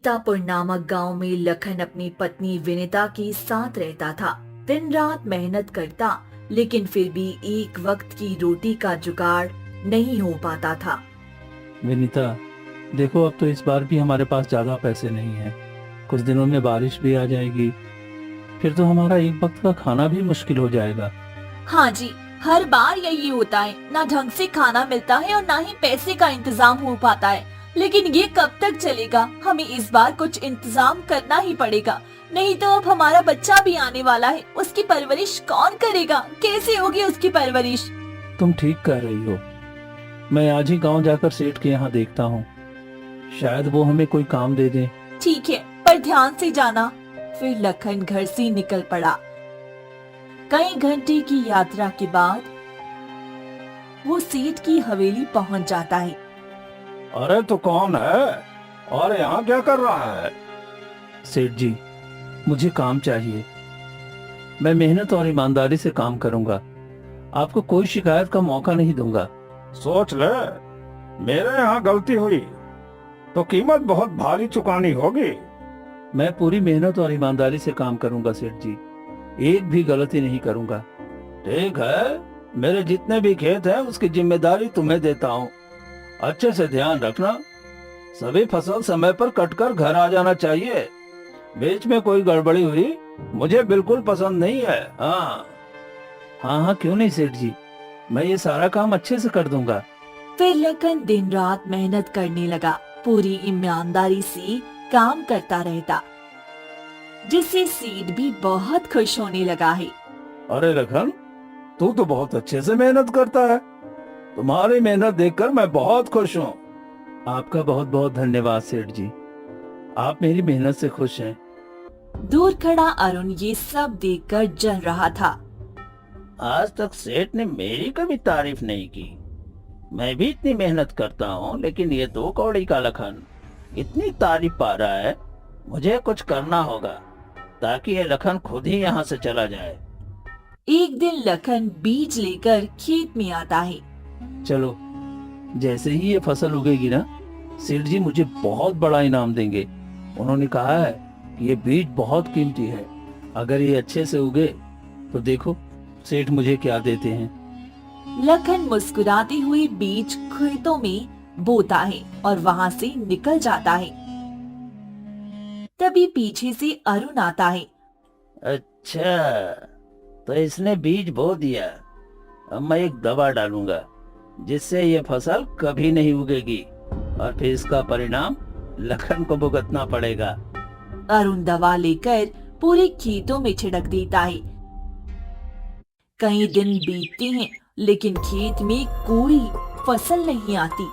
एकतापुर नामक गांव में लखन अपनी पत्नी विनीता के साथ रहता था। दिन रात मेहनत करता, लेकिन फिर भी एक वक्त की रोटी का जुगाड़ नहीं हो पाता था। विनीता, देखो अब तो इस बार भी हमारे पास ज्यादा पैसे नहीं हैं। कुछ दिनों में बारिश भी आ जाएगी, फिर तो हमारा एक वक्त का खाना भी मुश्किल हो जाएगा। हाँ जी, हर बार यही होता है, ना ढंग से खाना मिलता है और ना ही पैसे का इंतजाम हो पाता है। लेकिन ये कब तक चलेगा? हमें इस बार कुछ इंतजाम करना ही पड़ेगा, नहीं तो अब हमारा बच्चा भी आने वाला है। उसकी परवरिश कौन करेगा? कैसे होगी उसकी परवरिश? तुम ठीक कह रही हो। मैं आज ही गांव जाकर सेठ के यहाँ देखता हूँ, शायद वो हमें कोई काम दे दें। ठीक है, पर ध्यान से जाना। फिर लखन घर से निकल पड़ा। कई घंटे की यात्रा के बाद वो सेठ की हवेली पहुंच जाता है। अरे तो कौन है और यहाँ क्या कर रहा है? सेठ जी, मुझे काम चाहिए। मैं मेहनत और ईमानदारी से काम करूंगा, आपको कोई शिकायत का मौका नहीं दूंगा। सोच ले, मेरे यहाँ गलती हुई तो कीमत बहुत भारी चुकानी होगी। मैं पूरी मेहनत और ईमानदारी से काम करूंगा सेठ जी, एक भी गलती नहीं करूंगा। ठीक है, मेरे जितने भी खेत हैं उसकी जिम्मेदारी तुम्हें देता हूँ। अच्छे से ध्यान रखना, सभी फसल समय पर कटकर घर आ जाना चाहिए। बीच में कोई गड़बड़ी हुई मुझे बिल्कुल पसंद नहीं है। हाँ हाँ, क्यों नहीं सेठ जी, मैं ये सारा काम अच्छे से कर दूंगा। फिर लखन दिन रात मेहनत करने लगा, पूरी ईमानदारी से काम करता रहता, जिससे सेठ भी बहुत खुश होने लगा है। अरे लखन, तू तो बहुत अच्छे से मेहनत करता है। तुम्हारी मेहनत देखकर मैं बहुत खुश हूँ। आपका बहुत बहुत धन्यवाद सेठ जी, आप मेरी मेहनत से खुश हैं। दूर खड़ा अरुण ये सब देखकर जल रहा था। आज तक सेठ ने मेरी कभी तारीफ नहीं की। मैं भी इतनी मेहनत करता हूँ, लेकिन ये 2 कौड़ी का लखन इतनी तारीफ पा रहा है। मुझे कुछ करना होगा ताकि ये लखन खुद ही यहाँ से चला जाए। एक दिन लखन बीज लेकर खेत में आता है। चलो, जैसे ही ये फसल उगेगी ना, सेठ जी मुझे बहुत बड़ा इनाम देंगे। उन्होंने कहा है कि ये बीज बहुत कीमती है, अगर ये अच्छे से उगे तो देखो सेठ मुझे क्या देते हैं। लखन मुस्कुराते हुए बीज खेतों में बोता है और वहाँ से निकल जाता है। तभी पीछे से अरुण आता है। अच्छा, तो इसने बीज बो दिया। अब मैं एक दवा डालूंगा जिससे ये फसल कभी नहीं उगेगी, और फिर इसका परिणाम लखन को भुगतना पड़ेगा। अरुण दवा लेकर पूरे खेतों में छिड़क देता है। कई दिन बीतते हैं, लेकिन खेत में कोई फसल नहीं आती।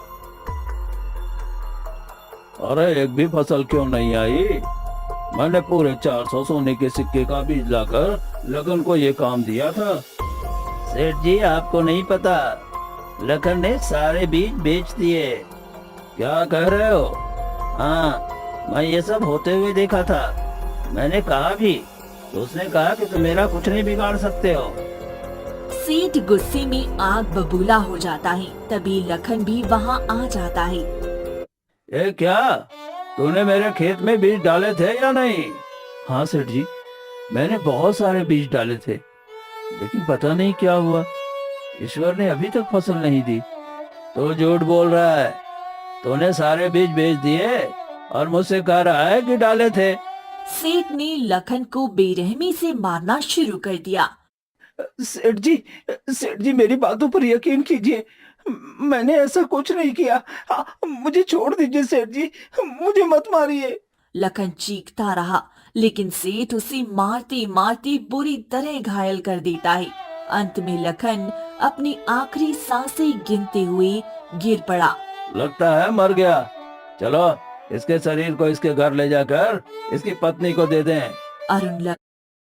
अरे एक भी फसल क्यों नहीं आई? मैंने पूरे 400 सोने के सिक्के का बीज लाकर लखन को ये काम दिया था। सेठ जी, आपको नहीं पता, लखन ने सारे बीज बेच दिए। क्या कह रहे हो? हाँ, मैं ये सब होते हुए देखा था। मैंने कहा भी तो उसने कहा कि तुम मेरा कुछ नहीं बिगाड़ सकते हो। सेठ गुस्से में आग बबूला हो जाता है। तभी लखन भी वहाँ आ जाता है। ये क्या, तूने मेरे खेत में बीज डाले थे या नहीं? हाँ सेठ जी, मैंने बहुत सारे बीज डाले थे, लेकिन पता नहीं क्या हुआ, ईश्वर ने अभी तक फसल नहीं दी। तू झूठ बोल रहा है। तूने सारे बीज बेच दिए और मुझसे कह रहा है कि डाले थे। सेठ ने लखन को बेरहमी से मारना शुरू कर दिया। सेठ जी मेरी बातों पर यकीन कीजिए, मैंने ऐसा कुछ नहीं किया। मुझे छोड़ दीजिए सेठ जी, मुझे मत मारिए। लखन चीखता रहा, लेकिन सेठ उसे मारते मारते बुरी तरह घायल कर देता है। अंत में लखन अपनी आखिरी सांसें गिनते हुए गिर पड़ा। लगता है मर गया। चलो, इसके शरीर को इसके घर ले जाकर इसकी पत्नी को दे दें। अरुण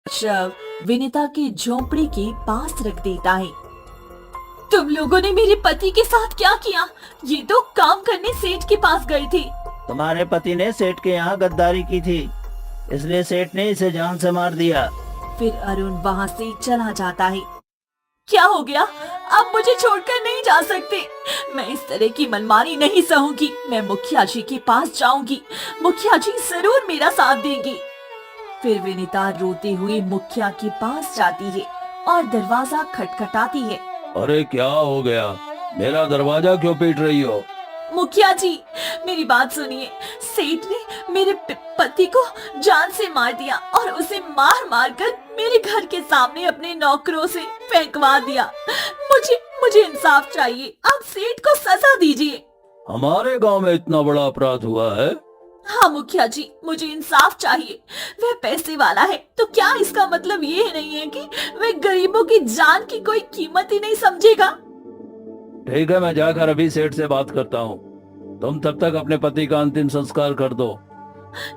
शव विनीता की झोंपड़ी के पास रख देता है। तुम लोगों ने मेरे पति के साथ क्या किया? ये तो काम करने सेठ के पास गए थे। तुम्हारे पति ने सेठ के यहाँ गद्दारी की थी, इसलिए सेठ ने इसे जान से मार दिया। फिर अरुण वहाँ से चला जाता है। क्या हो गया? आप मुझे छोड़कर नहीं जा सकते। मैं इस तरह की मनमानी नहीं सहूंगी। मैं मुखिया जी के पास जाऊंगी। मुखिया जी जरूर मेरा साथ देंगे। फिर विनीता रोती हुई मुखिया के पास जाती है और दरवाजा खटखटाती है। अरे क्या हो गया? मेरा दरवाजा क्यों पीट रही हो? मुखिया जी, मेरी बात सुनिए। सेठ ने मेरे पति को जान से मार दिया और उसे मार मार कर मेरे घर के सामने अपने नौकरों से फेंकवा दिया। मुझे इंसाफ चाहिए। आप सेठ को सजा दीजिए। हमारे गांव में इतना बड़ा अपराध हुआ है? हाँ मुखिया जी, मुझे इंसाफ चाहिए। वह पैसे वाला है तो क्या इसका मतलब ये नहीं है कि वह गरीबों की जान की कोई कीमत ही नहीं समझेगा? ठीक है, मैं जाकर अभी सेठ से बात करता हूँ। तुम तब तक अपने पति का अंतिम संस्कार कर दो।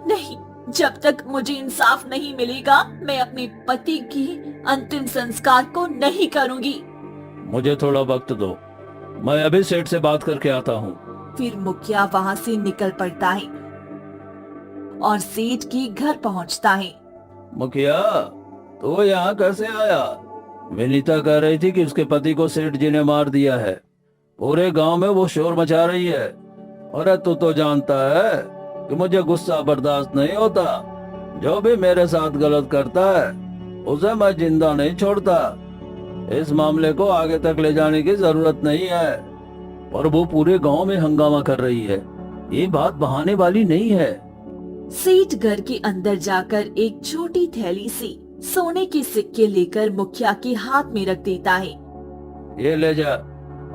नहीं, जब तक मुझे इंसाफ नहीं मिलेगा मैं अपने पति की अंतिम संस्कार को नहीं करूंगी। मुझे थोड़ा वक्त दो, मैं अभी सेठ से बात करके आता हूँ। फिर मुखिया वहाँ से निकल पड़ता है और सेठ के घर पहुँचता है। मुखिया, तो यहाँ कैसे आया? विनीता कह रही थी कि उसके पति को सेठ जी ने मार दिया है। पूरे गांव में वो शोर मचा रही है। अरे तू तो जानता है कि मुझे गुस्सा बर्दाश्त नहीं होता। जो भी मेरे साथ गलत करता है उसे मैं जिंदा नहीं छोड़ता। इस मामले को आगे तक ले जाने की जरूरत नहीं है। और वो पूरे गांव में हंगामा कर रही है। ये बात बहाने वाली नहीं है। सेठ घर के अंदर जाकर एक छोटी थैली से सोने के सिक्के लेकर मुखिया के हाथ में रख देता है। ये ले जा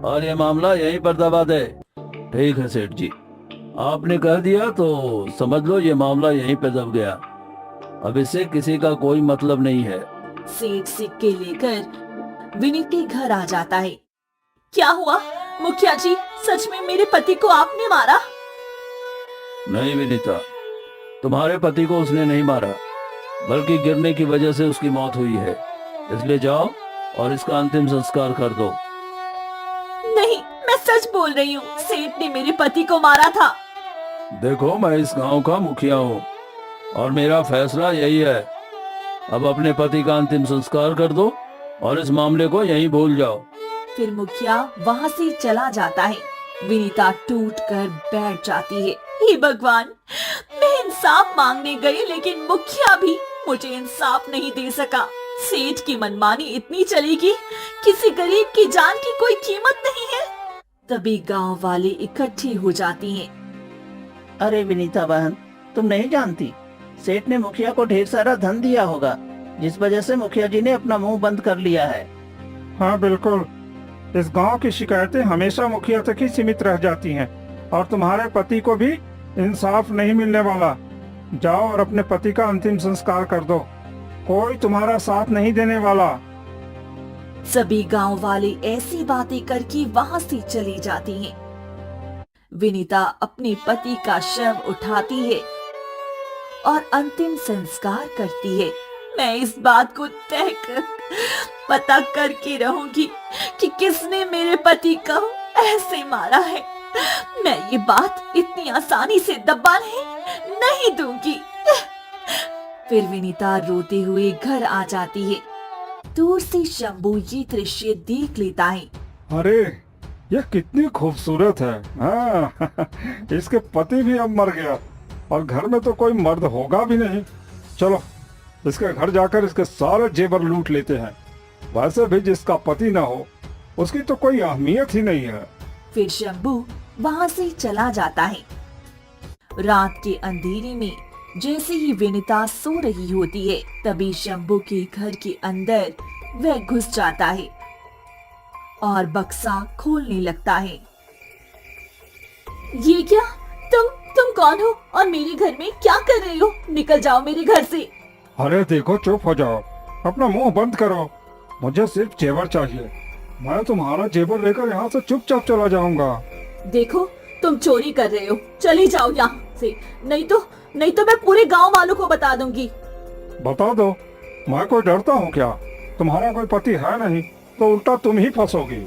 और ये मामला यहीं पर दबा दे। ठीक है सेठ जी, आपने कह दिया तो समझ लो ये मामला यहीं पे दब गया। अब इससे किसी का कोई मतलब नहीं है। सेठ सिक्के लेकर विनीत के घर आ जाता है। क्या हुआ मुखिया जी, सच में मेरे पति को आपने मारा? नहीं विनीता, तुम्हारे पति को उसने नहीं मारा, बल्कि गिरने की वजह से उसकी मौत हुई है। इसलिए जाओ और इसका अंतिम संस्कार कर दो। नहीं, मैं सच बोल रही हूँ। सेठ ने मेरे पति को मारा था। देखो, मैं इस गांव का मुखिया हूँ और मेरा फैसला यही है। अब अपने पति का अंतिम संस्कार कर दो और इस मामले को यहीं भूल जाओ। फिर मुखिया वहाँ से चला जाता है। विनीता टूट कर बैठ जाती है। हे भगवान, मैं इंसाफ मांगने गई लेकिन मुखिया भी मुझे इंसाफ नहीं दे सका। सेठ की मनमानी इतनी चलेगी, किसी गरीब की जान की कोई कीमत नहीं है। तभी गांव वाले इकट्ठे हो जाती हैं। अरे विनीता बहन, तुम नहीं जानती, सेठ ने मुखिया को ढेर सारा धन दिया होगा, जिस वजह से मुखिया जी ने अपना मुंह बंद कर लिया है। हाँ बिल्कुल, इस गांव की शिकायतें हमेशा मुखिया तक ही सीमित रह जाती हैं और तुम्हारे पति को भी इंसाफ नहीं मिलने वाला। जाओ और अपने पति का अंतिम संस्कार कर दो, कोई तुम्हारा साथ नहीं देने वाला। सभी गांव वाले ऐसी बातें करके वहां से चली जाती हैं। विनीता अपने पति का शव उठाती है और अंतिम संस्कार करती है। मैं इस बात को तय कर पता करके रहूंगी कि किसने मेरे पति को ऐसे मारा है। मैं ये बात इतनी आसानी से दबाने नहीं दूंगी। फिर विनीता रोते हुए घर आ जाती है। दूर से शंभू ये दृश्य देख लेता है। अरे ये कितनी खूबसूरत है। हाँ इसके पति भी अब मर गया और घर में तो कोई मर्द होगा भी नहीं। चलो इसके घर जाकर इसके सारे जेवर लूट लेते हैं। वैसे भी जिसका पति ना हो उसकी तो कोई अहमियत ही नहीं है। फिर शंभू वहाँ से चला जाता है। रात के अंधेरे में जैसे ही विनीता सो रही होती है, तभी शंभू के घर के अंदर वह घुस जाता है और बक्सा खोलने लगता है। ये क्या? तुम कौन हो और मेरे घर में क्या कर रहे हो? निकल जाओ मेरे घर से। अरे देखो, चुप हो जाओ, अपना मुंह बंद करो। मुझे सिर्फ जेवर चाहिए। मैं तुम्हारा जेवर लेकर यहाँ से चुपचाप चला जाऊंगा। देखो, तुम चोरी कर रहे हो। चली जाओ यहाँ से, नहीं तो मैं पूरे गांव वालों को बता दूंगी। बता दो, मैं कोई डरता हूँ क्या? तुम्हारा कोई पति है नहीं तो उल्टा तुम ही फंसोगी।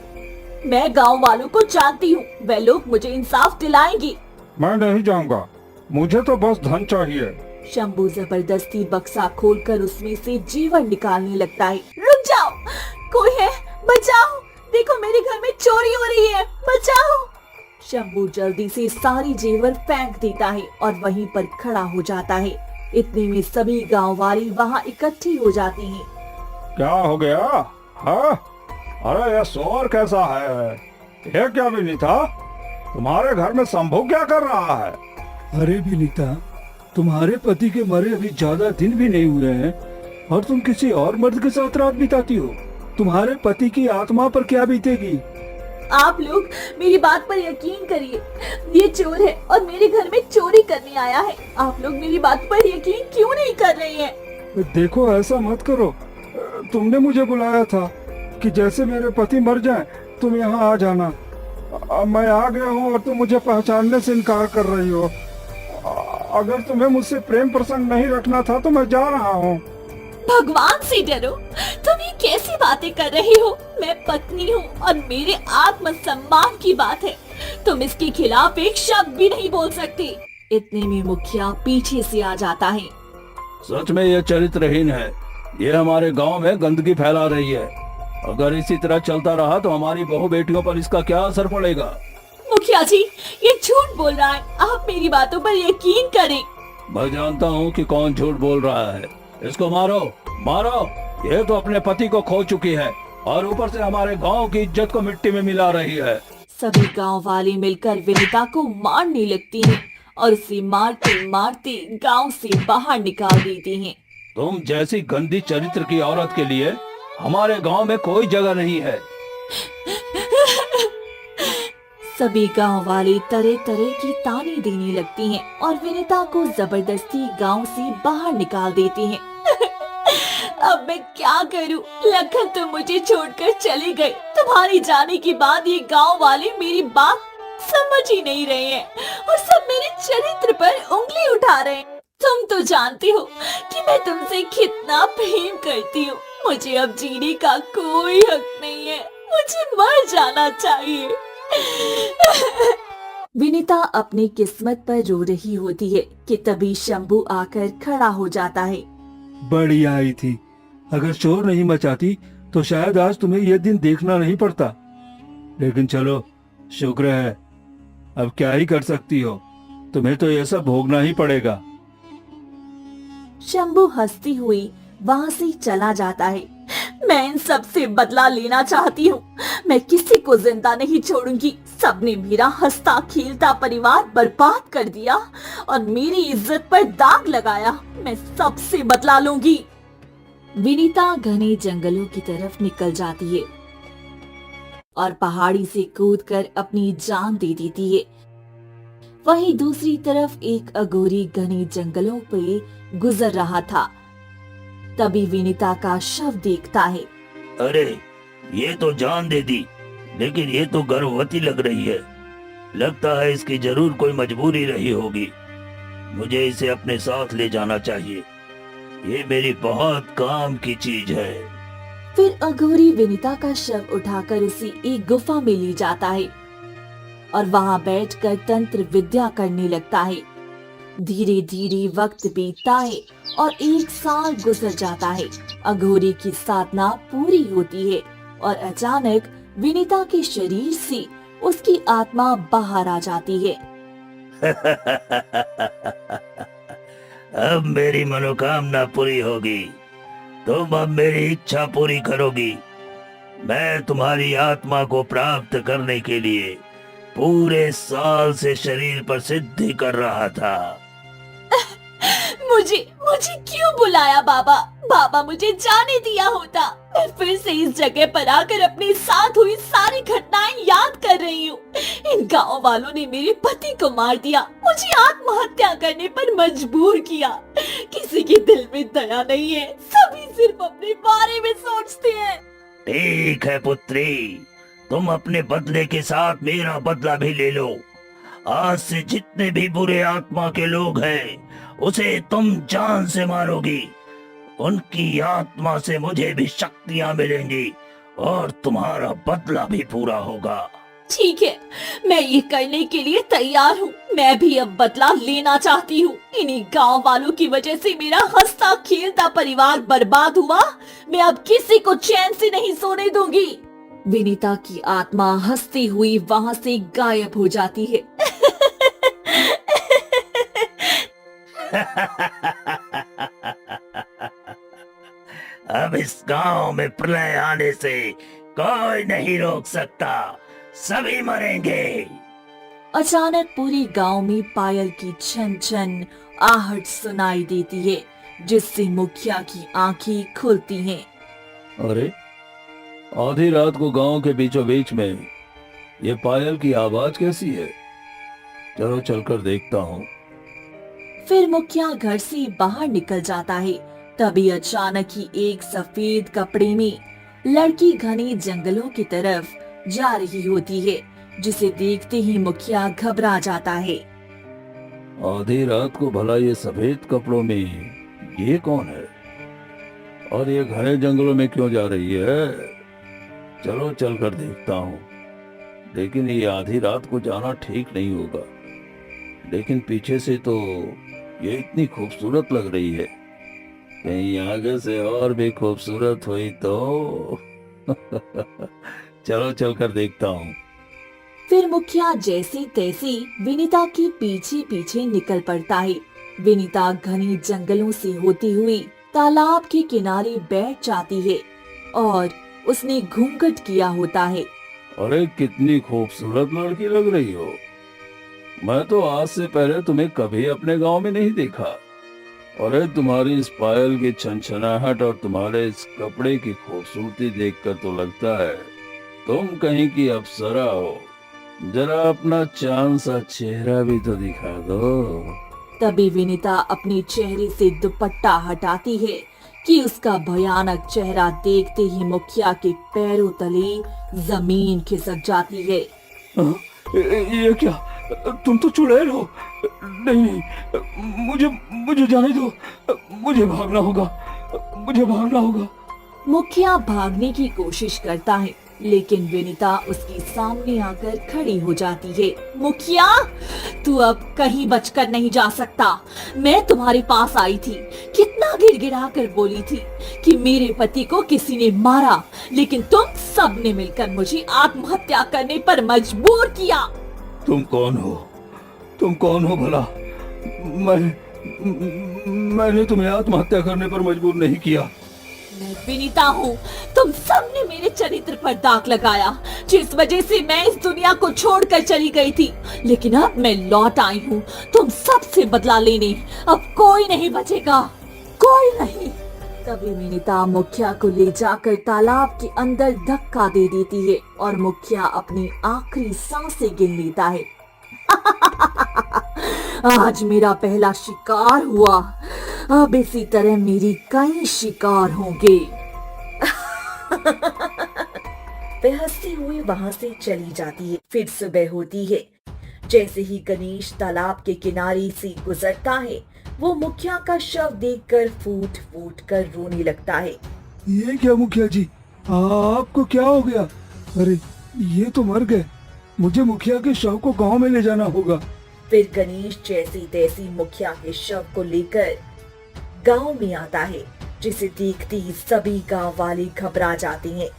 मैं गांव वालों को जानती हूँ, वे लोग मुझे इंसाफ दिलाएंगे। मैं नहीं जाऊंगा, मुझे तो बस धन चाहिए। शंभू जबरदस्ती बक्सा खोलकर उसमें से जेवर निकालने लगता है। रुक जाओ, कोई है, बचाओ, देखो मेरे घर में चोरी हो रही है, बचाओ। शंभू जल्दी से सारी जेवर फेंक देता है और वहीं पर खड़ा हो जाता है। इतने में सभी गांव वाले वहाँ इकट्ठे हो जाते हैं। क्या हो गया? हाँ? अरे ये शोर कैसा है? ये क्या विनीता, तुम्हारे घर में शंभू क्या कर रहा है? अरे विनीता, तुम्हारे पति के मरे अभी ज्यादा दिन भी नहीं हुए हैं और तुम किसी और मर्द के साथ रात बिताती हो। तुम्हारे पति की आत्मा पर क्या बीतेगी? आप लोग मेरी बात पर यकीन करिए, ये चोर है और मेरे घर में चोरी करने आया है। आप लोग मेरी बात पर यकीन क्यों नहीं कर रहे हैं? देखो ऐसा मत करो, तुमने मुझे बुलाया था कि जैसे मेरे पति मर जाएं तुम यहाँ आ जाना। अब मैं आ गया हूँ और तुम मुझे पहचानने से इनकार कर रही हो। अगर तुम्हें मुझसे प्रेम प्रसंग नहीं रखना था तो मैं जा रहा हूँ। भगवान से डरो, तुम ये कैसी बातें कर रही हो? मैं पत्नी हूँ और मेरे आत्मसम्मान की बात है, तुम इसके खिलाफ एक शब्द भी नहीं बोल सकती। इतने में मुखिया पीछे से आ जाता है। सच में ये चरित्रहीन है, ये हमारे गांव में गंदगी फैला रही है। अगर इसी तरह चलता रहा तो हमारी बहू बेटियों पर इसका क्या असर पड़ेगा? मुखिया जी, ये झूठ बोल रहा है, आप मेरी बातों पर यकीन करें। मैं जानता हूँ कि कौन झूठ बोल रहा है। इसको मारो, मारो। ये तो अपने पति को खो चुकी है और ऊपर से हमारे गांव की इज्जत को मिट्टी में मिला रही है। सभी गांव वाले मिलकर विनीता को मारने लगती हैं और उसे मारते मारते गांव से बाहर निकाल देती हैं। तुम जैसी गंदी चरित्र की औरत के लिए हमारे गांव में कोई जगह नहीं है। सभी गांव वाले तरह तरह की ताने देने लगती हैं और विनीता को जबरदस्ती गांव से बाहर निकाल देती हैं। अब मैं क्या करूं? लखन तो मुझे छोड़कर चली गई। तुम्हारी जाने के बाद ये गांव वाले मेरी बात समझ ही नहीं रहे हैं और सब मेरे चरित्र पर उंगली उठा रहे हैं। तुम तो जानती हो कि मैं तुमसे कितना प्रेम करती हूँ। मुझे अब जीने का कोई हक नहीं है, मुझे मर जाना चाहिए। विनीता अपनी किस्मत पर रो रही होती है कि तभी शंभू आकर खड़ा हो जाता है। बड़ी आई थी, अगर शोर नहीं मचाती तो शायद आज तुम्हें यह दिन देखना नहीं पड़ता। लेकिन चलो, शुक्र है, अब क्या ही कर सकती हो, तुम्हें तो यह सब भोगना ही पड़ेगा। शंभू हंसती हुई वहाँ से चला जाता है। मैं इन सब से बदला लेना चाहती हूँ। मैं किसी को जिंदा नहीं छोड़ूंगी। सबने मेरा हंसता खेलता परिवार बर्बाद कर दिया और मेरी इज्जत पर दाग लगाया। मैं सबसे बदला लूंगी। विनीता घने जंगलों की तरफ निकल जाती है और पहाड़ी से कूदकर अपनी जान दे देती है। वहीं दूसरी तरफ एक अघोरी घने जंगलों पे गुजर रहा था। तभी विनीता का शव देखता है। अरे, ये तो जान दे दी, लेकिन ये तो गर्भवती लग रही है। लगता है इसकी जरूर कोई मजबूरी रही होगी। मुझे इसे अपने साथ ले जाना चाहिए। ये मेरी बहुत काम की चीज है। फिर अघोरी विनीता का शव उठाकर उसे एक गुफा में ले जाता है और वहाँ बैठकर तंत्र विद्या करने लगता है। धीरे धीरे वक्त बीतता है और 1 साल गुजर जाता है। अघोरी की साधना पूरी होती है और अचानक विनीता के शरीर से उसकी आत्मा बाहर आ जाती है। अब मेरी मनोकामना पूरी होगी। तुम अब मेरी इच्छा पूरी करोगी। मैं तुम्हारी आत्मा को प्राप्त करने के लिए पूरे साल से शरीर पर सिद्धि कर रहा था। मुझे क्यों बुलाया बाबा? बाबा मुझे जाने दिया होता। मैं फिर से इस जगह पर आकर अपने साथ हुई सारी घटनाएं याद कर रही हूँ। इन गांव वालों ने मेरे पति को मार दिया, मुझे आत्महत्या करने पर मजबूर किया। किसी के दिल में दया नहीं है, सभी सिर्फ अपने बारे में सोचते हैं। ठीक है पुत्री, तुम अपने बदले के साथ मेरा बदला भी ले लो। आज से जितने भी बुरे आत्मा के लोग हैं, उसे तुम जान से मारोगी। उनकी आत्मा से मुझे भी शक्तियां मिलेंगी और तुम्हारा बदला भी पूरा होगा। ठीक है, मैं ये करने के लिए तैयार हूँ। मैं भी अब बदला लेना चाहती हूँ। इन्हीं गांव वालों की वजह से मेरा हंसता खेलता परिवार बर्बाद हुआ। मैं अब किसी को चैन से नहीं सोने दूंगी। विनीता की आत्मा हंसती हुई वहां से गायब हो जाती है। अब इस गांव में प्रलय आने से कोई नहीं रोक सकता, सभी मरेंगे। अचानक पूरे गांव में पायल की छन छन आहट सुनाई देती है, जिससे मुखिया की आंखें खुलती हैं। अरे, आधी रात को गांव के बीचों बीच में ये पायल की आवाज कैसी है? चलो चलकर देखता हूँ। फिर मुखिया घर से बाहर निकल जाता है। तभी अचानक ही एक सफेद कपड़े में लड़की घने जंगलों की तरफ जा रही होती है, जिसे देखते ही मुखिया घबरा जाता है। आधी रात को भला ये सफेद कपड़ों में ये कौन है? और ये घने जंगलों में क्यों जा रही है? चलो चलकर देखता हूँ। लेकिन ये आधी रात को जाना ठीक नहीं होगा। लेकिन पीछे से तो ये इतनी खूबसूरत लग रही है, कहीं आगे से और भी खूबसूरत हुई तो चलो चलकर देखता हूँ। फिर मुखिया जैसी तैसी विनीता के पीछे पीछे निकल पड़ता है। विनीता घने जंगलों से होती हुई तालाब के किनारे बैठ जाती है और उसने घूंघट किया होता है। अरे, कितनी खूबसूरत लड़की लग रही हो। मैं तो आज से पहले तुम्हें कभी अपने गांव में नहीं देखा। अरे, तुम्हारी इस पायल की छनछनाहट और तुम्हारे इस कपड़े की खूबसूरती देखकर तो लगता है तुम कहीं की अप्सरा हो। जरा अपना चांद सा चेहरा भी तो दिखा दो। तभी विनीता अपने चेहरे से दुपट्टा हटाती है कि उसका भयानक चेहरा देखते ही मुखिया के पैरों तले जमीन खिसक जाती है। ये क्या? तुम तो चुड़ैल हो। नहीं नहीं, मुझे जाने दो। मुझे भागना होगा। मुखिया भागने की कोशिश करता है, लेकिन विनीता उसके सामने आकर खड़ी हो जाती है। मुखिया, तू अब कहीं बचकर नहीं जा सकता। मैं तुम्हारे पास आई थी, कितना गिड़गिड़ा कर बोली थी कि मेरे पति को किसी ने मारा, लेकिन तुम सब ने मिलकर मुझे आत्महत्या करने पर मजबूर किया। तुम कौन हो भला? मैंने तुम्हें आत्महत्या करने पर मजबूर नहीं किया। मैं विनीता हूँ। तुम सबने मेरे चरित्र पर दाग लगाया, जिस वजह से मैं इस दुनिया को छोड़कर चली गई थी। लेकिन अब मैं लौट आई हूँ तुम सबसे बदला लेने। अब कोई नहीं बचेगा, कोई नहीं। तभी विनीता मुखिया को ले जाकर तालाब के अंदर धक्का दे देती है और मुखिया अपनी आखिरी सांसें गिन लेता है। आज मेरा पहला शिकार हुआ, अब इसी तरह मेरी कई शिकार होंगे। वह हंसती हुई वहां से चली जाती है। फिर सुबह होती है। जैसे ही गणेश तालाब के किनारे से गुजरता है, वो मुखिया का शव देखकर फूट फूट कर रोने लगता है। ये क्या मुखिया जी, आपको क्या हो गया? अरे, ये तो मर गए। मुझे मुखिया के शव को गांव में ले जाना होगा। फिर गणेश जैसी तैसी मुखिया के शव को लेकर गांव में आता है, जिसे देखते ही सभी गांव वाले घबरा जाते हैं।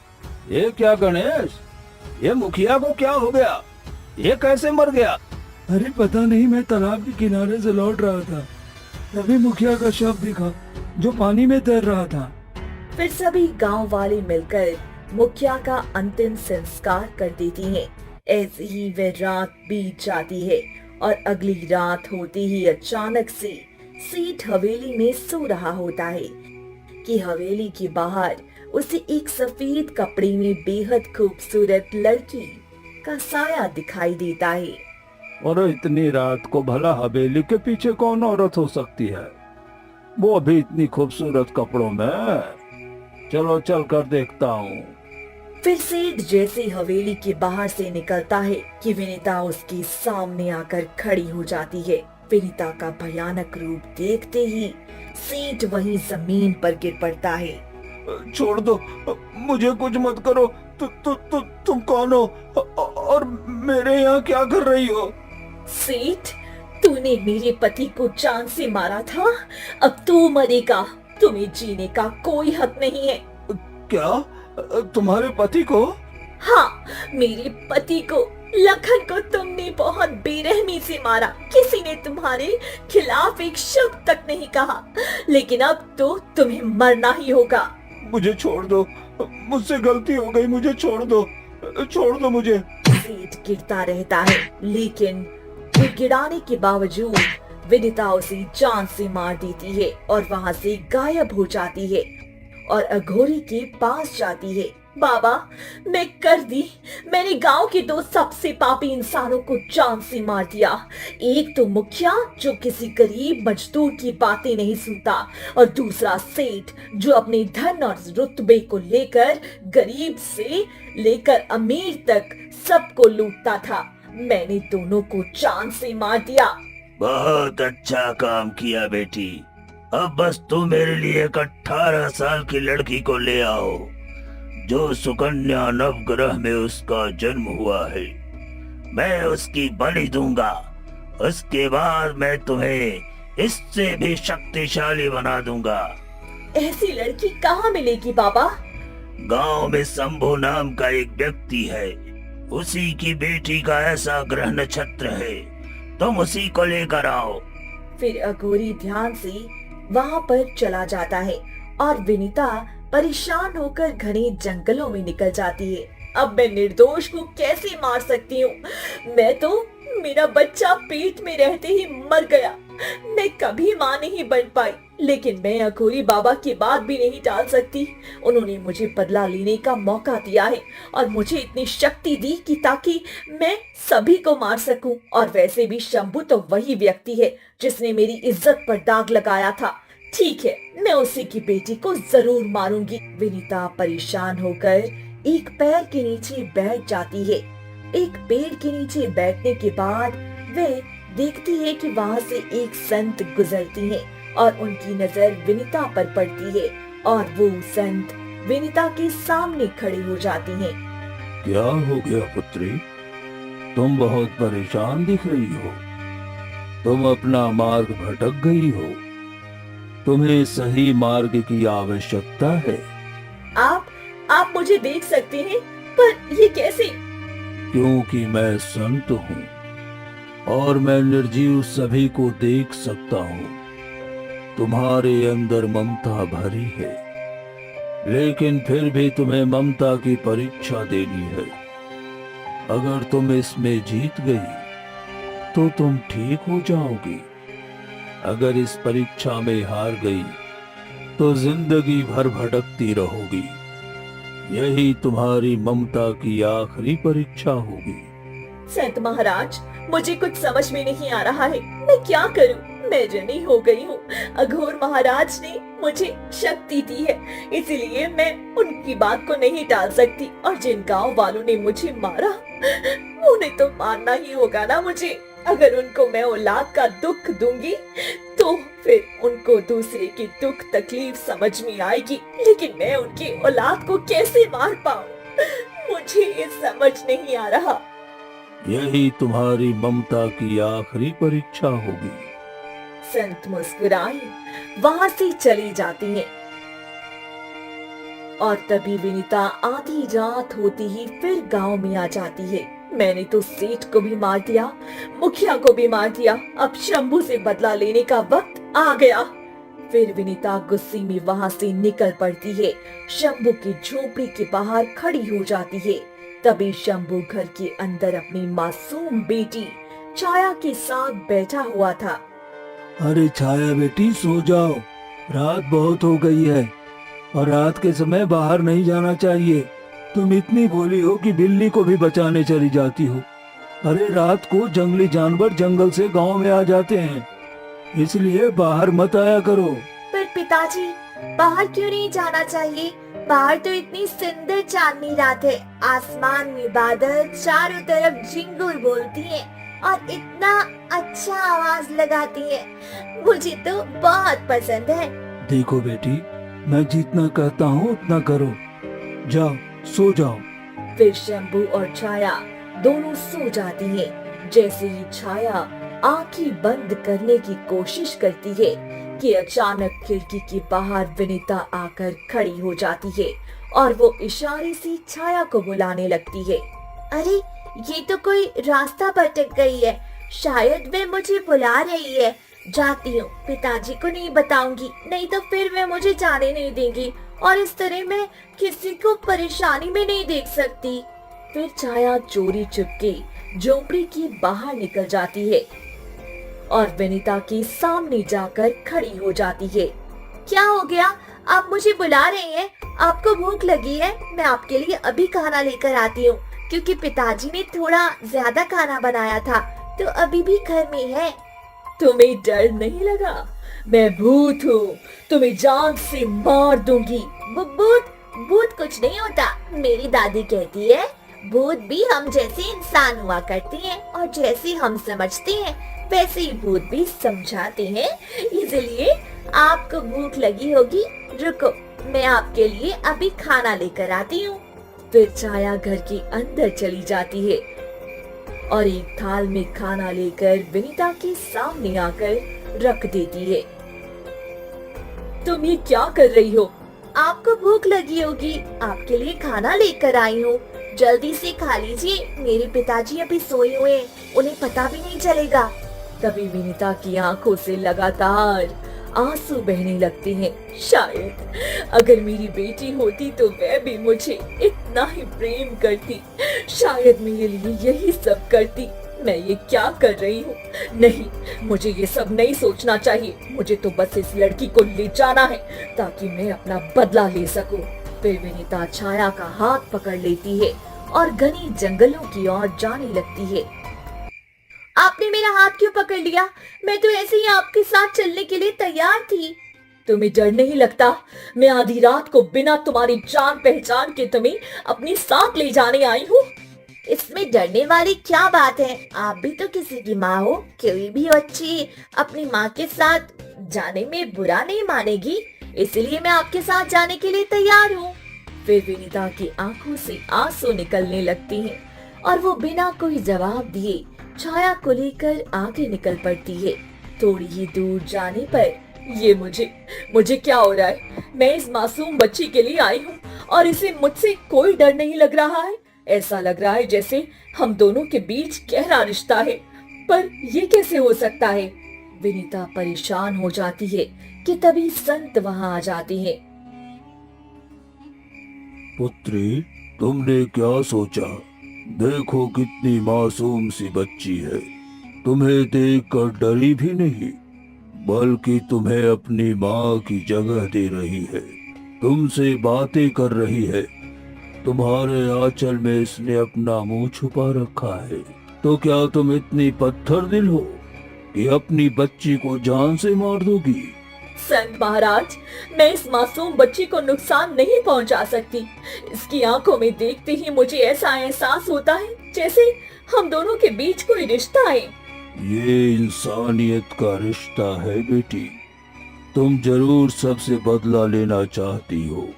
ये क्या गणेश, ये मुखिया को क्या हो गया? ये कैसे मर गया? अरे पता नहीं, मैं तालाब के किनारे से लौट रहा था, तभी मुखिया का शव दिखा जो पानी में तैर रहा था। फिर सभी गांव वाले मिलकर मुखिया का अंतिम संस्कार कर देती हैं। ऐसे ही वह रात बीत जाती है और अगली रात होते ही अचानक से सेठ हवेली में सो रहा होता है कि हवेली के बाहर उसे एक सफेद कपड़े में बेहद खूबसूरत लड़की का साया दिखाई देता है। और इतनी रात को भला हवेली के पीछे कौन औरत हो सकती है, वो भी इतनी खूबसूरत कपड़ों में? चलो चल कर देखता हूँ। फिर सेठ जैसे हवेली के बाहर से निकलता है कि विनीता उसके सामने आकर खड़ी हो जाती है। विनीता का भयानक रूप देखते ही सेठ वहीं जमीन पर गिर पड़ता है। छोड़ दो, मुझे कुछ मत करो। तुम कौन हो और मेरे यहाँ क्या कर रही हो? सेठ, तूने मेरे पति को जान से मारा था, अब तू मरेगा। तुम्हें जीने का कोई हक नहीं है। क्या? तुम्हारे पति को? हाँ, मेरे पति को, लखन को तुमने बहुत बेरहमी से मारा। किसी ने तुम्हारे खिलाफ एक शब्द तक नहीं कहा, लेकिन अब तो तुम्हें मरना ही होगा। मुझे छोड़ दो, मुझसे गलती हो गई, मुझे छोड़ दो मुझे। सेठ गिरता रहता है, लेकिन वो गिराने के बावजूद विनिता उसे जान से मार देती है और वहाँ से गायब हो जाती है और अघोरी के पास जाती है। बाबा, मैंने गांव के 2 सबसे पापी इंसानों को जान से मार दिया। एक तो मुखिया जो किसी गरीब मजदूर की बातें नहीं सुनता, और दूसरा सेठ जो अपने धन और रुतबे को लेकर गरीब से लेकर अमीर तक सबको लूटता था। मैंने दोनों को जान से मार दिया। बहुत अच्छा काम किया बेटी। अब बस तू मेरे लिए एक 18 साल की लड़की को ले आओ जो सुकन्या नवग्रह में उसका जन्म हुआ है। मैं उसकी बलि दूंगा। उसके बाद मैं तुम्हें इससे भी शक्तिशाली बना दूंगा। ऐसी लड़की कहाँ मिलेगी बाबा? गांव में शंभू नाम का एक व्यक्ति है, उसी की बेटी का ऐसा ग्रह नक्षत्र है। तुम उसी को लेकर आओ। फिर अघोरी ध्यान से वहाँ पर चला जाता है और विनीता परेशान होकर घने जंगलों में निकल जाती है। अब मैं निर्दोष को कैसे मार सकती हूँ? मेरा बच्चा पेट में रहते ही मर गया। मैं कभी माँ नहीं बन पाई, लेकिन मैं अघोरी बाबा की बात भी नहीं टाल सकती। उन्होंने मुझे बदला लेने का मौका दिया है और मुझे इतनी शक्ति दी कि ताकि मैं सभी को मार सकूं। और वैसे भी शंभू तो वही व्यक्ति है जिसने मेरी इज्जत पर दाग लगाया था। ठीक है, मैं उसी की बेटी को जरूर मारूंगी। विनीता परेशान होकर एक पैर के नीचे बैठ जाती है। एक पेड़ के नीचे बैठने के बाद वे देखती है कि वहाँ से एक संत गुजरती हैं और उनकी नजर विनीता पर पड़ती है और वो संत विनीता के सामने खड़े हो जाती हैं। क्या हो गया पुत्री? तुम बहुत परेशान दिख रही हो। तुम अपना मार्ग भटक गई हो। तुम्हें सही मार्ग की आवश्यकता है। आप मुझे देख सकते हैं, पर ये कैसे? क्योंकि मैं संत हूँ और मैं निर्जीव सभी को देख सकता हूँ। तुम्हारे अंदर ममता भरी है, लेकिन फिर भी तुम्हें ममता की परीक्षा देनी है। अगर तुम इसमें जीत गई तो तुम ठीक हो जाओगी। अगर इस परीक्षा में हार गई तो जिंदगी भर भटकती रहोगी। यही तुम्हारी ममता की आखिरी परीक्षा होगी। संत महाराज, मुझे कुछ समझ में नहीं आ रहा है। मैं क्या करूं? मैं जनी हो गई हूँ। अघोर महाराज ने मुझे शक्ति दी है, इसलिए मैं उनकी बात को नहीं टाल सकती। और जिन गांव वालों ने मुझे मारा, उन्हें तो मारना ही होगा ना मुझे। अगर उनको मैं औलाद का दुख दूंगी तो फिर उनको दूसरे की दुख तकलीफ समझ में आएगी, लेकिन मैं उनकी औलाद को कैसे मार पाऊं? मुझे ये समझ नहीं आ रहा। यही तुम्हारी ममता की आखिरी परीक्षा होगी। संत मुस्कुराए वहाँ से चली जाती हैं। और तभी विनीता आधी रात होती ही फिर गांव में आ जाती है। मैंने तो सेठ को भी मार दिया, मुखिया को भी मार दिया, अब शंभू से बदला लेने का वक्त आ गया। फिर विनीता गुस्से में वहाँ से निकल पड़ती है। शंभू की झोपड़ी के बाहर खड़ी हो जाती है। तभी शंभू घर के अंदर अपनी मासूम बेटी छाया के साथ बैठा हुआ था। अरे छाया बेटी, सो जाओ। रात बहुत हो गई है और रात के समय बाहर नहीं जाना चाहिए। तुम इतनी भोली हो कि बिल्ली को भी बचाने चली जाती हो। अरे रात को जंगली जानवर जंगल से गांव में आ जाते हैं, इसलिए बाहर मत आया करो। पर पिताजी, बाहर क्यों नहीं जाना चाहिए? बाहर तो इतनी सुंदर चांदनी रात है, आसमान में बादल, चारों तरफ झिंगुर बोलती है और इतना अच्छा आवाज लगाती है। मुझे तो बहुत पसंद है। देखो बेटी, मैं जितना कहता हूँ उतना करो। जाओ, सो जाओ। फिर शंभू और छाया दोनों सो जाती हैं। जैसे ही छाया आंखें बंद करने की कोशिश करती है कि अचानक खिड़की के बाहर विनीता आकर खड़ी हो जाती है और वो इशारे से छाया को बुलाने लगती है। अरे ये तो कोई रास्ता भटक गई है, शायद वे मुझे बुला रही है। जाती हूँ, पिताजी को नहीं बताऊंगी, नहीं तो फिर वे मुझे जाने नहीं देंगी और इस तरह मैं किसी को परेशानी में नहीं देख सकती। फिर छाया चोरी चुपके झोपड़ी के बाहर निकल जाती है और विनीता के सामने जाकर खड़ी हो जाती है। क्या हो गया? आप मुझे बुला रहे हैं? आपको भूख लगी है? मैं आपके लिए अभी खाना लेकर आती हूँ, क्योंकि पिताजी ने थोड़ा ज्यादा खाना बनाया था, तो अभी भी घर में है। तुम्हें डर नहीं लगा? मैं भूत हूँ, तुम्हें जान से मार दूंगी। भूत कुछ नहीं होता। मेरी दादी कहती है भूत भी हम जैसे इंसान हुआ करते हैं और जैसे हम समझते हैं वैसे ही भूत भी समझाते हैं। इसलिए आपको भूख लगी होगी, रुको मैं आपके लिए अभी खाना लेकर आती हूँ। फिर छाया घर के अंदर चली जाती है और एक थाल में खाना लेकर विनीता के सामने आकर रख देती है। तुम ये क्या कर रही हो? आपको भूख लगी होगी, आपके लिए खाना लेकर आई हूँ, जल्दी से खा लीजिए। मेरे पिताजी अभी सोए हुए हैं, उन्हें पता भी नहीं चलेगा। तभी विनीता की आंखों से लगातार आंसू बहने लगते हैं। शायद अगर मेरी बेटी होती तो वह भी मुझे इतना ही प्रेम करती, शायद मेरे लिए यही सब करती। मैं ये क्या कर रही हूँ? नहीं, मुझे ये सब नहीं सोचना चाहिए। मुझे तो बस इस लड़की को ले जाना है ताकि मैं अपना बदला ले सकूं। फिर विनीता छाया का हाथ पकड़ लेती है और घने जंगलों की ओर जाने लगती है। आपने मेरा हाथ क्यों पकड़ लिया? मैं तो ऐसे ही आपके साथ चलने के लिए तैयार थी। तुम्हें डर नहीं लगता? मैं आधी रात को बिना तुम्हारी जान पहचान के तुम्हें अपने साथ ले जाने आई हूँ। इसमें डरने वाली क्या बात है? आप भी तो किसी की माँ हो, कोई भी बच्ची अपनी माँ के साथ जाने में बुरा नहीं मानेगी, इसलिए मैं आपके साथ जाने के लिए तैयार हूँ। फिर विनीता की आंखों से आंसू निकलने लगती हैं और वो बिना कोई जवाब दिए छाया को लेकर आगे निकल पड़ती है। थोड़ी ही दूर जाने पर ये मुझे क्या हो रहा है? मैं इस मासूम बच्ची के लिए आई हूँ और इसे मुझसे कोई डर नहीं लग रहा है। ऐसा लग रहा है जैसे हम दोनों के बीच गहरा रिश्ता है, पर ये कैसे हो सकता है? विनीता परेशान हो जाती है कि तभी संत वहां आ जाती है। पुत्री, तुमने क्या सोचा? देखो कितनी मासूम सी बच्ची है, तुम्हें देखकर डरी भी नहीं, बल्कि तुम्हें अपनी माँ की जगह दे रही है, तुमसे बातें कर रही है। तुम्हारे आंचल में इसने अपना मुंह छुपा रखा है, तो क्या तुम इतनी पत्थर दिल हो कि अपनी बच्ची को जान से मार दोगी? संत महाराज, मैं इस मासूम बच्ची को नुकसान नहीं पहुंचा सकती। इसकी आंखों में देखते ही मुझे ऐसा एहसास होता है जैसे हम दोनों के बीच कोई रिश्ता है। ये इंसानियत का रिश्ता है बेटी। तुम जरूर सबसे बदला लेना चाहती हो,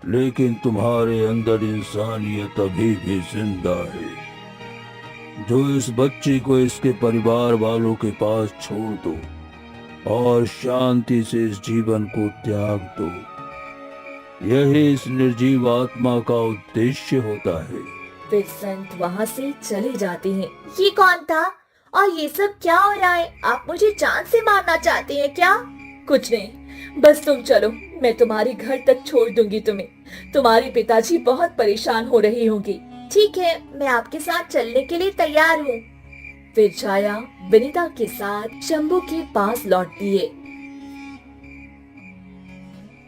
लेकिन तुम्हारे अंदर इंसानियत अभी भी जिंदा है। जो इस बच्ची को इसके परिवार वालों के पास छोड़ दो और शांति से इस जीवन को त्याग दो, यही इस निर्जीव आत्मा का उद्देश्य होता है। फिर संत वहां से चले जाते हैं। ये कौन था और ये सब क्या हो रहा है? आप मुझे जान से मारना चाहते हैं क्या? कुछ नहीं, बस तुम चलो, मैं तुम्हारे घर तक छोड़ दूंगी तुम्हें। तुम्हारे पिताजी बहुत परेशान हो रहे होंगे। ठीक है, मैं आपके साथ चलने के लिए तैयार हूँ। फिर छाया विनीता के साथ शंभू के पास लौटती है।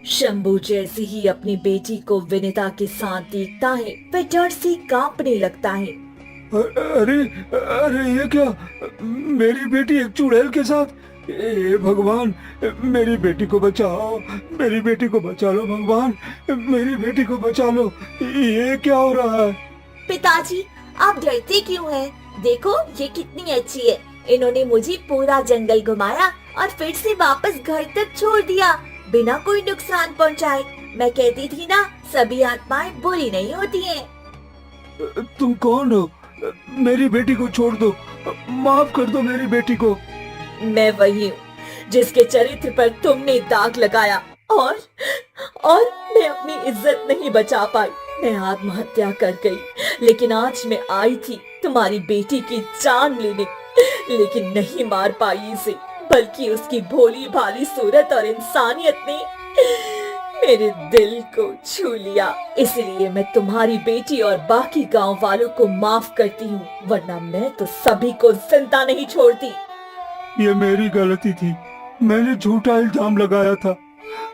शंभू जैसे ही अपनी बेटी को विनीता के साथ देखता है वह डर से कांपने लगता है। अरे अरे ये क्या? मेरी बेटी एक चुड़ैल के साथ? हे भगवान, मेरी बेटी को बचाओ, मेरी बेटी को बचा लो भगवान, मेरी बेटी को बचा लो। ये क्या हो रहा है? पिताजी, आप डरते क्यों हैं? देखो ये कितनी अच्छी है। इन्होंने मुझे पूरा जंगल घुमाया और फिर से वापस घर तक छोड़ दिया बिना कोई नुकसान पहुंचाए। मैं कहती थी ना, सभी आत्माएं बुरी नहीं होती हैं। तुम कौन हो? मेरी बेटी को छोड़ दो, माफ कर दो मेरी बेटी को। मैं वही हूँ जिसके चरित्र पर तुमने दाग लगाया। और और मैं अपनी इज्जत नहीं बचा पाई, मैं आत्महत्या कर गई। लेकिन आज मैं आई थी तुम्हारी बेटी की जान लेने, लेकिन नहीं मार पाई इसे, बल्कि उसकी भोली भाली सूरत और इंसानियत ने मेरे दिल को छू लिया। इसलिए मैं तुम्हारी बेटी और बाकी गांव वालों को माफ करती हूँ, वरना मैं तो सभी को जिंदा नहीं छोड़ती। ये मेरी गलती थी, मैंने झूठा इल्जाम लगाया था,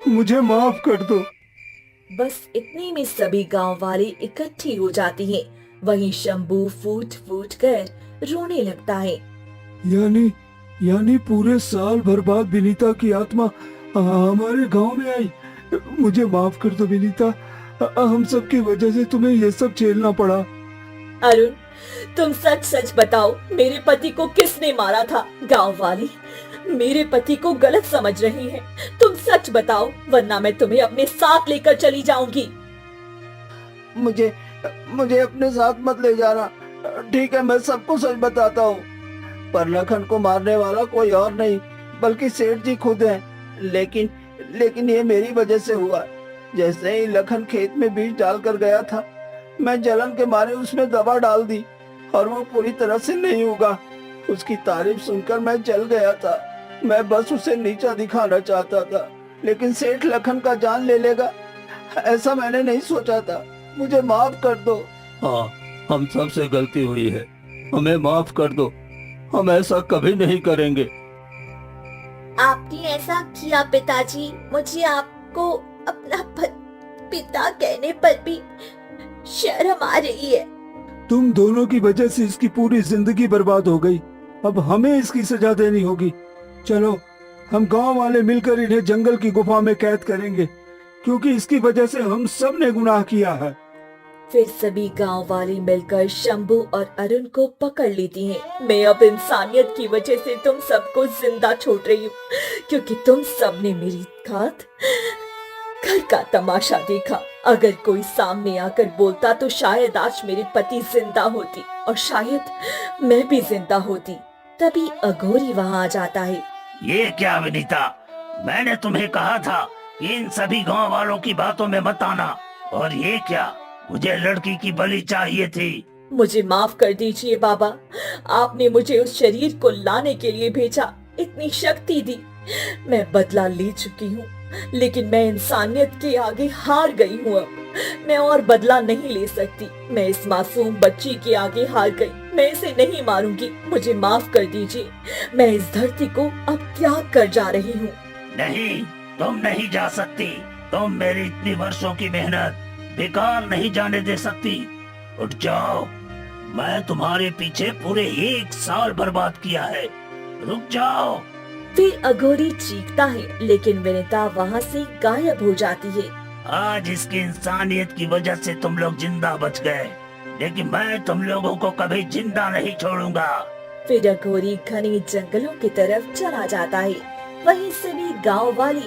मुझे माफ कर दो। बस इतने में सभी गांव वाले इकट्ठी हो जाती हैं। वहीं शंभू फूट फूट कर रोने लगता है। यानी पूरे साल भर बाद विनीता की आत्मा हमारे गांव में आई। मुझे माफ कर दो विनीता, हम सब की वजह से तुम्हें ये सब झेलना पड़ा। अरुण, तुम सच सच बताओ, मेरे पति को किसने मारा था? गांव वाले मेरे पति को गलत समझ रही हैं। तुम सच बताओ, वरना मैं तुम्हें अपने साथ लेकर चली जाऊंगी। मुझे अपने साथ मत ले जाना। ठीक है, मैं सबको सच बताता हूँ, पर लखन को मारने वाला कोई और नहीं बल्कि सेठ जी खुद हैं। लेकिन ये मेरी वजह से हुआ। जैसे ही लखन खेत में बीज डालकर गया था, मैं जलन के मारे उसमें दवा डाल दी और वो पूरी तरह से नहीं उगा। उसकी तारीफ सुनकर मैं जल गया था। मैं बस उसे नीचा दिखाना चाहता था, लेकिन सेठ लखन का जान ले लेगा ऐसा मैंने नहीं सोचा था। मुझे माफ कर दो। हाँ, हम सब से गलती हुई है, हमें माफ कर दो, हम ऐसा कभी नहीं करेंगे। आपने ऐसा किया पिताजी, मुझे आपको अपना पिता कहने पर भी शर्म आ रही है। तुम दोनों की वजह से इसकी पूरी जिंदगी बर्बाद हो गई, अब हमें इसकी सजा देनी होगी। चलो, हम गांव वाले मिलकर इन्हें जंगल की गुफा में कैद करेंगे, क्योंकि इसकी वजह से हम सब ने गुनाह किया है। फिर सभी गांव वाले मिलकर शंभू और अरुण को पकड़ लेती हैं। मैं अब इंसानियत की वजह से तुम सबको जिंदा छोड़ रही हूँ, क्योंकि तुम सबने मेरी घर का तमाशा देखा। अगर कोई सामने आकर बोलता तो शायद आज मेरे पति जिंदा होती और शायद मैं भी जिंदा होती। तभी अघोरी वहाँ आ जाता है। ये क्या विनीता, मैंने तुम्हें कहा था कि इन सभी गांव वालों की बातों में मत आना। और ये क्या, मुझे लड़की की बलि चाहिए थी। मुझे माफ कर दीजिए बाबा, आपने मुझे उस शरीर को लाने के लिए भेजा, इतनी शक्ति दी। मैं बदला ले चुकी हूँ, लेकिन मैं इंसानियत के आगे हार गई हूँ। अब मैं और बदला नहीं ले सकती। मैं इस मासूम बच्ची के आगे हार गई, मैं इसे नहीं मारूंगी। मुझे माफ कर दीजिए, मैं इस धरती को अब त्याग कर जा रही हूँ। नहीं, तुम नहीं जा सकती। तुम मेरी इतनी वर्षों की मेहनत बेकार नहीं जाने दे सकती। उठ जाओ, मैं तुम्हारे पीछे पूरे 1 साल बर्बाद किया है। रुक जाओ। फिर अघोरी चीखता है, लेकिन विनीता वहाँ से गायब हो जाती है। आज इसकी इंसानियत की वजह से तुम लोग जिंदा बच गए, लेकिन मैं तुम लोगों को कभी जिंदा नहीं छोड़ूंगा। फिर अघोरी घने जंगलों की तरफ चला जाता है। वहीं सभी गांव वाले